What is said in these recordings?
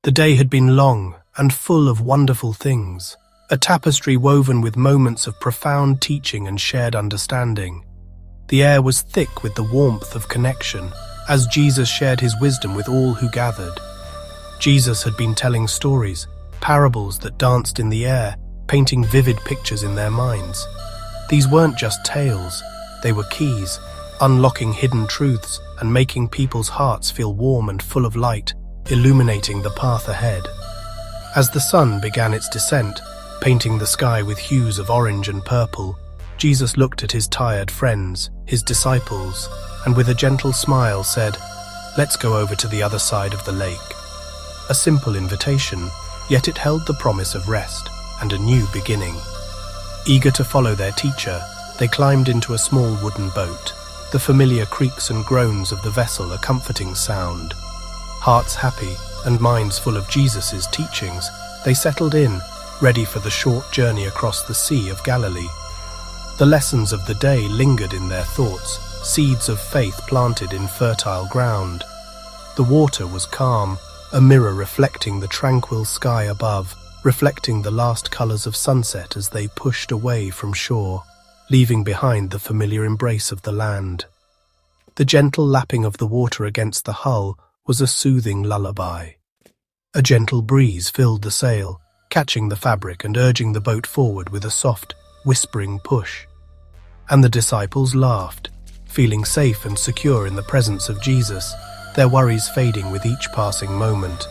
The day had been long and full of wonderful things, a tapestry woven with moments of profound teaching and shared understanding. The air was thick with the warmth of connection as Jesus shared his wisdom with all who gathered. Jesus had been telling stories, parables that danced in the air, painting vivid pictures in their minds. These weren't just tales, they were keys, unlocking hidden truths and making people's hearts feel warm and full of light, illuminating the path ahead. As the sun began its descent, painting the sky with hues of orange and purple, Jesus looked at his tired friends, his disciples, and with a gentle smile said, "Let's go over to the other side of the lake." A simple invitation, yet it held the promise of rest and a new beginning. Eager to follow their teacher, they climbed into a small wooden boat, the familiar creaks and groans of the vessel a comforting sound. Hearts happy and minds full of Jesus' teachings, they settled in, ready for the short journey across the Sea of Galilee. The lessons of the day lingered in their thoughts, seeds of faith planted in fertile ground. The water was calm, a mirror reflecting the tranquil sky above, reflecting the last colors of sunset as they pushed away from shore, leaving behind the familiar embrace of the land. The gentle lapping of the water against the hull was a soothing lullaby. A gentle breeze filled the sail, catching the fabric and urging the boat forward with a soft, whispering push. And the disciples laughed, feeling safe and secure in the presence of Jesus, their worries fading with each passing moment.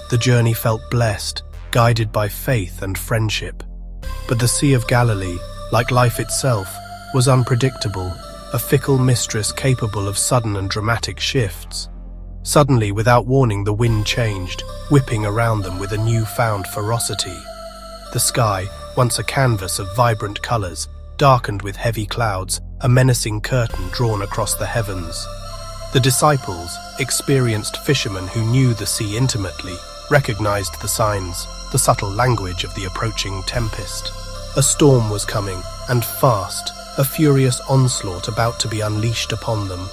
The journey felt blessed, guided by faith and friendship. But the Sea of Galilee, like life itself, was unpredictable, a fickle mistress capable of sudden and dramatic shifts. Suddenly, without warning, the wind changed, whipping around them with a newfound ferocity. The sky, once a canvas of vibrant colors, darkened with heavy clouds, a menacing curtain drawn across the heavens. The disciples, experienced fishermen who knew the sea intimately, recognized the signs, the subtle language of the approaching tempest. A storm was coming, and fast, a furious onslaught about to be unleashed upon them.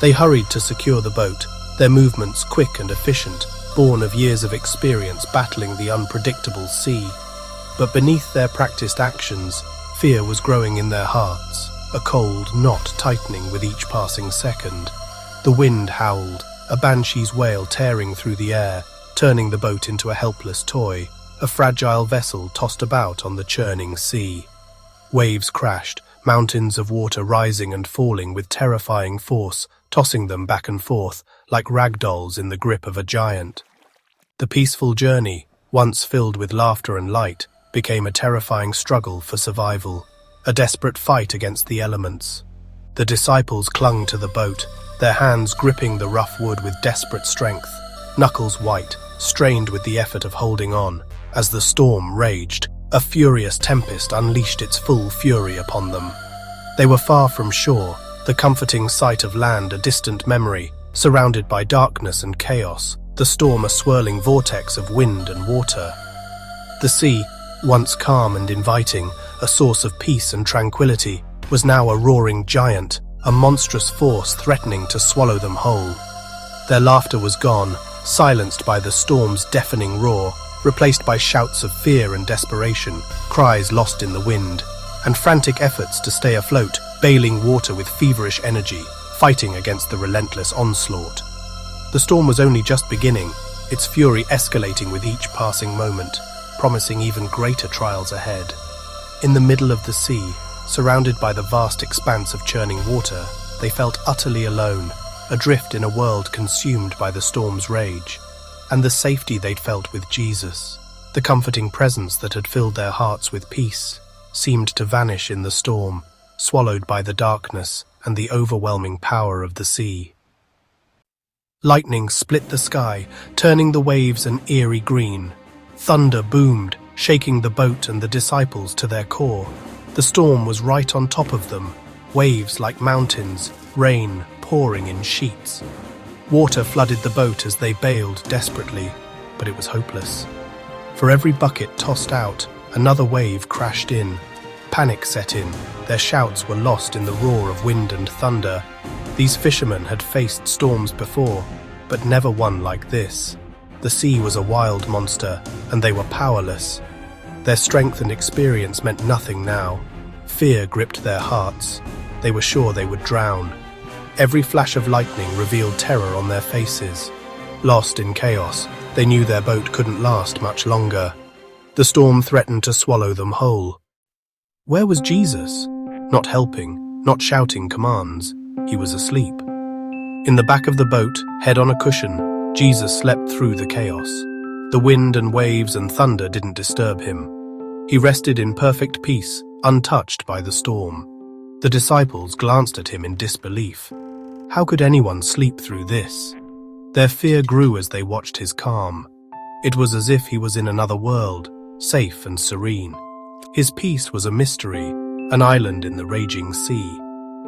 They hurried to secure the boat, their movements quick and efficient, born of years of experience battling the unpredictable sea. But beneath their practiced actions, fear was growing in their hearts, a cold knot tightening with each passing second. The wind howled, a banshee's wail tearing through the air, turning the boat into a helpless toy, a fragile vessel tossed about on the churning sea. Waves crashed, mountains of water rising and falling with terrifying force, tossing them back and forth like rag dolls in the grip of a giant. The peaceful journey, once filled with laughter and light, became a terrifying struggle for survival, a desperate fight against the elements. The disciples clung to the boat, their hands gripping the rough wood with desperate strength, knuckles white, strained with the effort of holding on. As the storm raged, a furious tempest unleashed its full fury upon them. They were far from shore, the comforting sight of land a distant memory, surrounded by darkness and chaos, the storm a swirling vortex of wind and water. The sea, once calm and inviting, a source of peace and tranquility, was now a roaring giant, a monstrous force threatening to swallow them whole. Their laughter was gone, silenced by the storm's deafening roar, replaced by shouts of fear and desperation, cries lost in the wind, and frantic efforts to stay afloat, bailing water with feverish energy, fighting against the relentless onslaught. The storm was only just beginning, its fury escalating with each passing moment, promising even greater trials ahead. In the middle of the sea, surrounded by the vast expanse of churning water, they felt utterly alone, adrift in a world consumed by the storm's rage. And the safety they'd felt with Jesus, the comforting presence that had filled their hearts with peace, seemed to vanish in the storm, swallowed by the darkness and the overwhelming power of the sea. Lightning split the sky, turning the waves an eerie green. Thunder boomed, shaking the boat and the disciples to their core. The storm was right on top of them, waves like mountains, rain pouring in sheets. Water flooded the boat as they bailed desperately, but it was hopeless. For every bucket tossed out, another wave crashed in. Panic set in, their shouts were lost in the roar of wind and thunder. These fishermen had faced storms before, but never one like this. The sea was a wild monster, and they were powerless. Their strength and experience meant nothing now. Fear gripped their hearts. They were sure they would drown. Every flash of lightning revealed terror on their faces. Lost in chaos, they knew their boat couldn't last much longer. The storm threatened to swallow them whole. Where was Jesus? Not helping, not shouting commands. He was asleep. In the back of the boat, head on a cushion, Jesus slept through the chaos. The wind and waves and thunder didn't disturb him. He rested in perfect peace, untouched by the storm. The disciples glanced at him in disbelief. How could anyone sleep through this? Their fear grew as they watched his calm. It was as if he was in another world, safe and serene. His peace was a mystery, an island in the raging sea.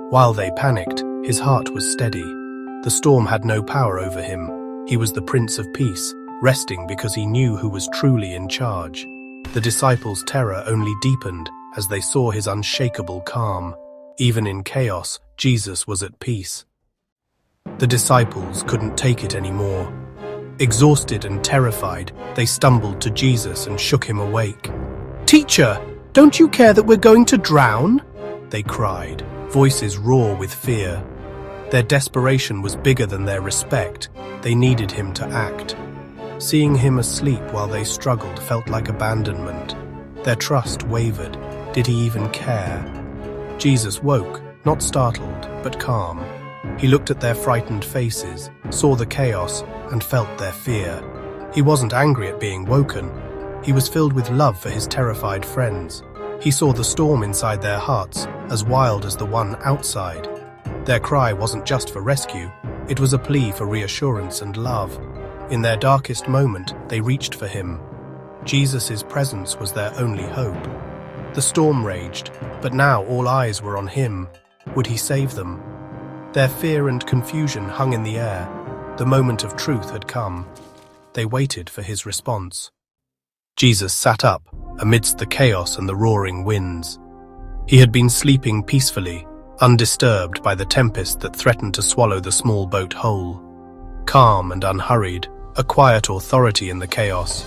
While they panicked, his heart was steady. The storm had no power over him. He was the Prince of Peace, resting because he knew who was truly in charge. The disciples' terror only deepened as they saw his unshakable calm. Even in chaos, Jesus was at peace. The disciples couldn't take it anymore. Exhausted and terrified, they stumbled to Jesus and shook him awake. "Teacher, don't you care that we're going to drown?" they cried, voices raw with fear. Their desperation was bigger than their respect. They needed him to act. Seeing him asleep while they struggled felt like abandonment. Their trust wavered. Did he even care? Jesus woke, not startled, but calm. He looked at their frightened faces, saw the chaos, and felt their fear. He wasn't angry at being woken. He was filled with love for his terrified friends. He saw the storm inside their hearts, as wild as the one outside. Their cry wasn't just for rescue, it was a plea for reassurance and love. In their darkest moment, they reached for him. Jesus' presence was their only hope. The storm raged, but now all eyes were on him. Would he save them? Their fear and confusion hung in the air. The moment of truth had come. They waited for his response. Jesus sat up, amidst the chaos and the roaring winds. He had been sleeping peacefully, undisturbed by the tempest that threatened to swallow the small boat whole. Calm and unhurried, a quiet authority in the chaos.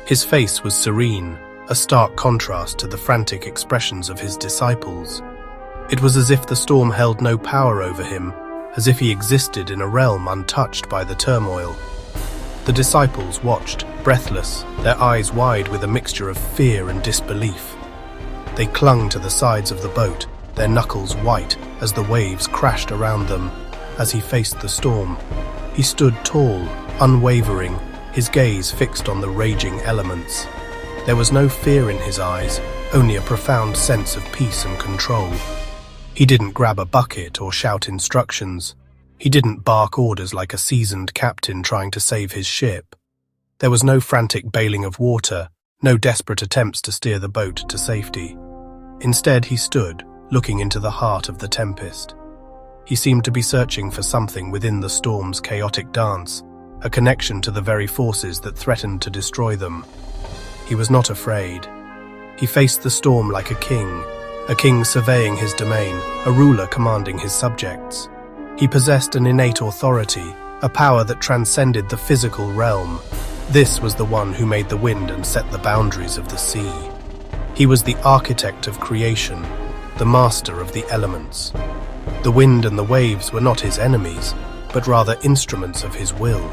His face was serene, a stark contrast to the frantic expressions of his disciples. It was as if the storm held no power over him, as if he existed in a realm untouched by the turmoil. The disciples watched, breathless, their eyes wide with a mixture of fear and disbelief. They clung to the sides of the boat, their knuckles white as the waves crashed around them. As he faced the storm, he stood tall, unwavering, his gaze fixed on the raging elements. There was no fear in his eyes, only a profound sense of peace and control. He didn't grab a bucket or shout instructions. He didn't bark orders like a seasoned captain trying to save his ship. There was no frantic bailing of water, no desperate attempts to steer the boat to safety. Instead, he stood, looking into the heart of the tempest. He seemed to be searching for something within the storm's chaotic dance, a connection to the very forces that threatened to destroy them. He was not afraid. He faced the storm like a king surveying his domain, a ruler commanding his subjects. He possessed an innate authority, a power that transcended the physical realm. This was the one who made the wind and set the boundaries of the sea. He was the architect of creation, the master of the elements. The wind and the waves were not his enemies, but rather instruments of his will.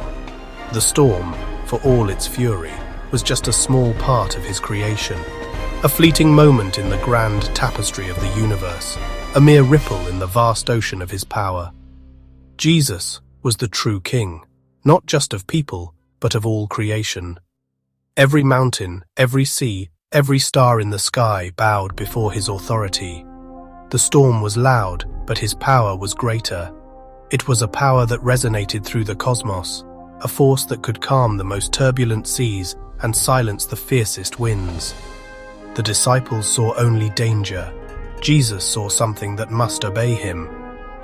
The storm, for all its fury, was just a small part of his creation, a fleeting moment in the grand tapestry of the universe, a mere ripple in the vast ocean of his power. Jesus was the true king, not just of people, but of all creation. Every mountain, every sea, every star in the sky bowed before his authority. The storm was loud, but his power was greater. It was a power that resonated through the cosmos, a force that could calm the most turbulent seas and silence the fiercest winds. The disciples saw only danger. Jesus saw something that must obey him.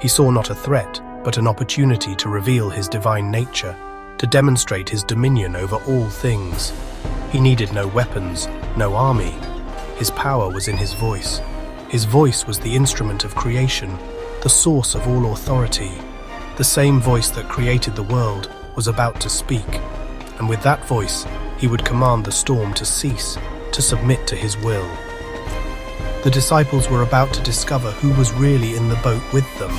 He saw not a threat, but an opportunity to reveal his divine nature, to demonstrate his dominion over all things. He needed no weapons, no army. His power was in his voice. His voice was the instrument of creation, the source of all authority. The same voice that created the world was about to speak. and with that voice, he would command the storm to cease, to submit to his will. The disciples were about to discover who was really in the boat with them.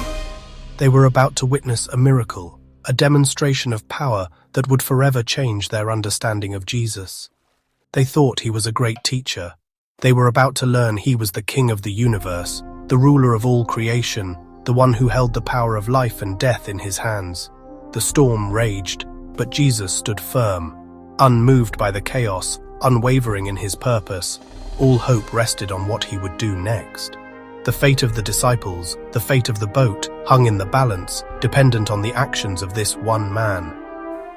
They were about to witness a miracle, a demonstration of power that would forever change their understanding of Jesus. They thought he was a great teacher. They were about to learn he was the King of the universe, the ruler of all creation, the one who held the power of life and death in his hands. The storm raged, but Jesus stood firm, unmoved by the chaos, unwavering in his purpose. All hope rested on what he would do next. The fate of the disciples, the fate of the boat, hung in the balance, dependent on the actions of this one man.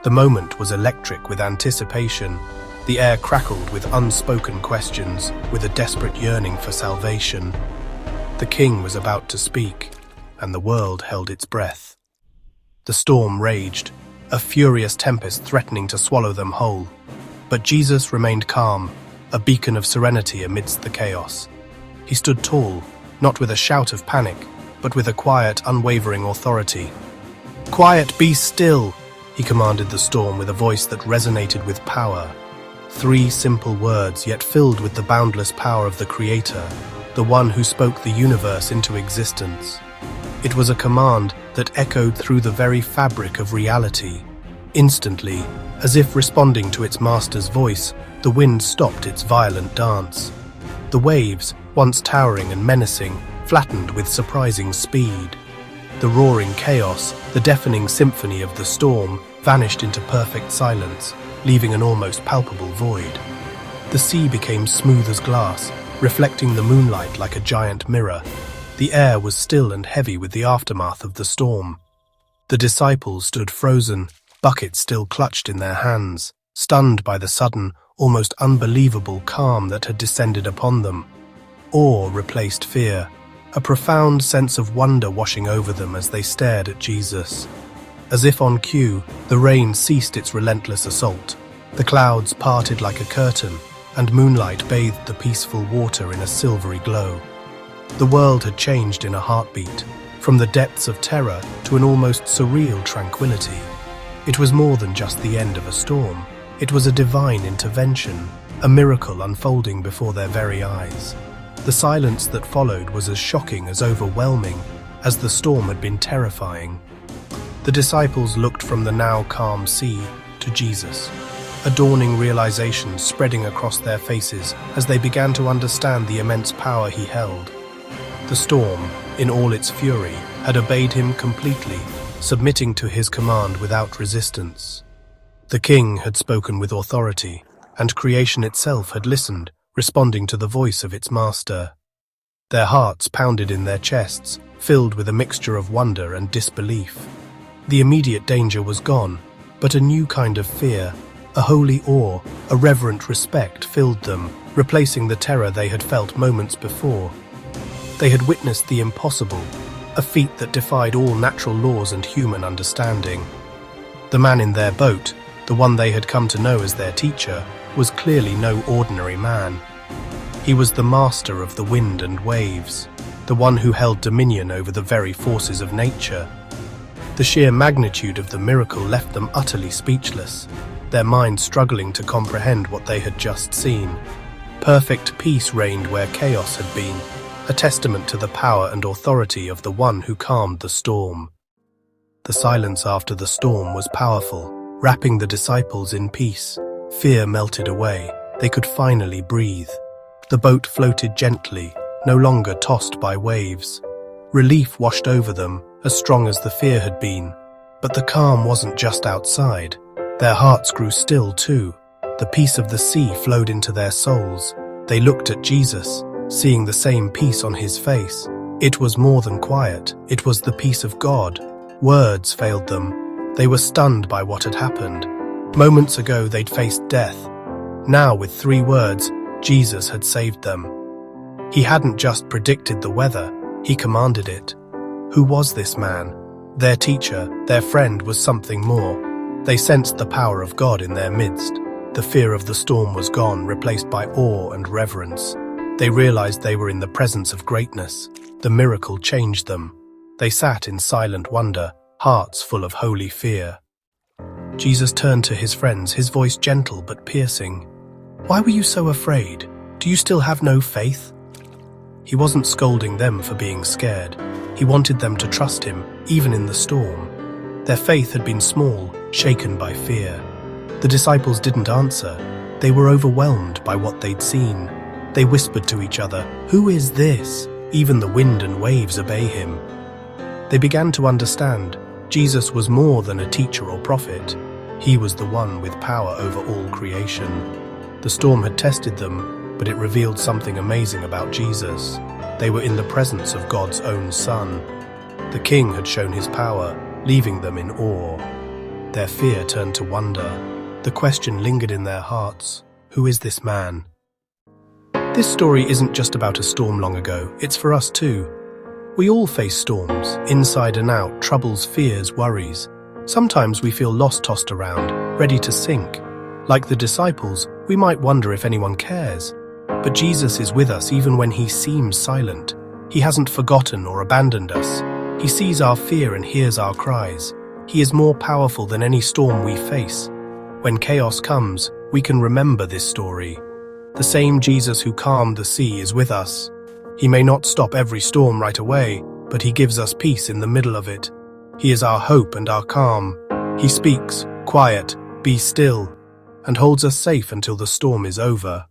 The moment was electric with anticipation. The air crackled with unspoken questions, with a desperate yearning for salvation. The king was about to speak, and the world held its breath. The storm raged, a furious tempest threatening to swallow them whole. But Jesus remained calm, a beacon of serenity amidst the chaos. He stood tall, not with a shout of panic, but with a quiet, unwavering authority. "Quiet, be still!" he commanded the storm with a voice that resonated with power. 3 simple words, yet filled with the boundless power of the Creator, the one who spoke the universe into existence. It was a command that echoed through the very fabric of reality. Instantly, as if responding to its master's voice, the wind stopped its violent dance. The waves, once towering and menacing, flattened with surprising speed. The roaring chaos, the deafening symphony of the storm, vanished into perfect silence, leaving an almost palpable void. The sea became smooth as glass, reflecting the moonlight like a giant mirror. The air was still and heavy with the aftermath of the storm. The disciples stood frozen, buckets still clutched in their hands, stunned by the sudden, almost unbelievable calm that had descended upon them. Awe replaced fear, a profound sense of wonder washing over them as they stared at Jesus. As if on cue, the rain ceased its relentless assault. The clouds parted like a curtain, and moonlight bathed the peaceful water in a silvery glow. The world had changed in a heartbeat, from the depths of terror to an almost surreal tranquility. It was more than just the end of a storm. It was a divine intervention, a miracle unfolding before their very eyes. The silence that followed was as shocking, as overwhelming, as the storm had been terrifying. The disciples looked from the now calm sea to Jesus, a dawning realization spreading across their faces as they began to understand the immense power he held. The storm, in all its fury, had obeyed him completely, submitting to his command without resistance. The king had spoken with authority, and creation itself had listened, responding to the voice of its master. Their hearts pounded in their chests, filled with a mixture of wonder and disbelief. The immediate danger was gone, but a new kind of fear, a holy awe, a reverent respect filled them, replacing the terror they had felt moments before. They had witnessed the impossible, a feat that defied all natural laws and human understanding. The man in their boat, the one they had come to know as their teacher, was clearly no ordinary man. He was the master of the wind and waves, the one who held dominion over the very forces of nature. The sheer magnitude of the miracle left them utterly speechless, their minds struggling to comprehend what they had just seen. Perfect peace reigned where chaos had been, a testament to the power and authority of the one who calmed the storm. The silence after the storm was powerful, wrapping the disciples in peace. Fear melted away. They could finally breathe. The boat floated gently, no longer tossed by waves. Relief washed over them, as strong as the fear had been. But the calm wasn't just outside. Their hearts grew still too. The peace of the sea flowed into their souls. They looked at Jesus, seeing the same peace on his face. It was more than quiet. It was the peace of God. Words failed them. They were stunned by what had happened. Moments ago they'd faced death. Now, with 3 words, Jesus had saved them. He hadn't just predicted the weather, he commanded it. Who was this man? Their teacher, their friend, was something more. They sensed the power of God in their midst. The fear of the storm was gone, replaced by awe and reverence. They realized they were in the presence of greatness. The miracle changed them. They sat in silent wonder, hearts full of holy fear. Jesus turned to his friends, his voice gentle but piercing. "Why were you so afraid? Do you still have no faith?" He wasn't scolding them for being scared. He wanted them to trust him, even in the storm. Their faith had been small, shaken by fear. The disciples didn't answer. They were overwhelmed by what they'd seen. They whispered to each other, "Who is this?" Even the wind and waves obey him. They began to understand Jesus was more than a teacher or prophet. He was the one with power over all creation. The storm had tested them, but it revealed something amazing about Jesus. They were in the presence of God's own Son. The King had shown his power, leaving them in awe. Their fear turned to wonder. The question lingered in their hearts, "Who is this man?" This story isn't just about a storm long ago, it's for us too. We all face storms, inside and out, troubles, fears, worries. Sometimes we feel lost, tossed around, ready to sink. Like the disciples, we might wonder if anyone cares. But Jesus is with us even when he seems silent. He hasn't forgotten or abandoned us. He sees our fear and hears our cries. He is more powerful than any storm we face. When chaos comes, we can remember this story. The same Jesus who calmed the sea is with us. He may not stop every storm right away, but he gives us peace in the middle of it. He is our hope and our calm. He speaks, "Quiet, be still," and holds us safe until the storm is over.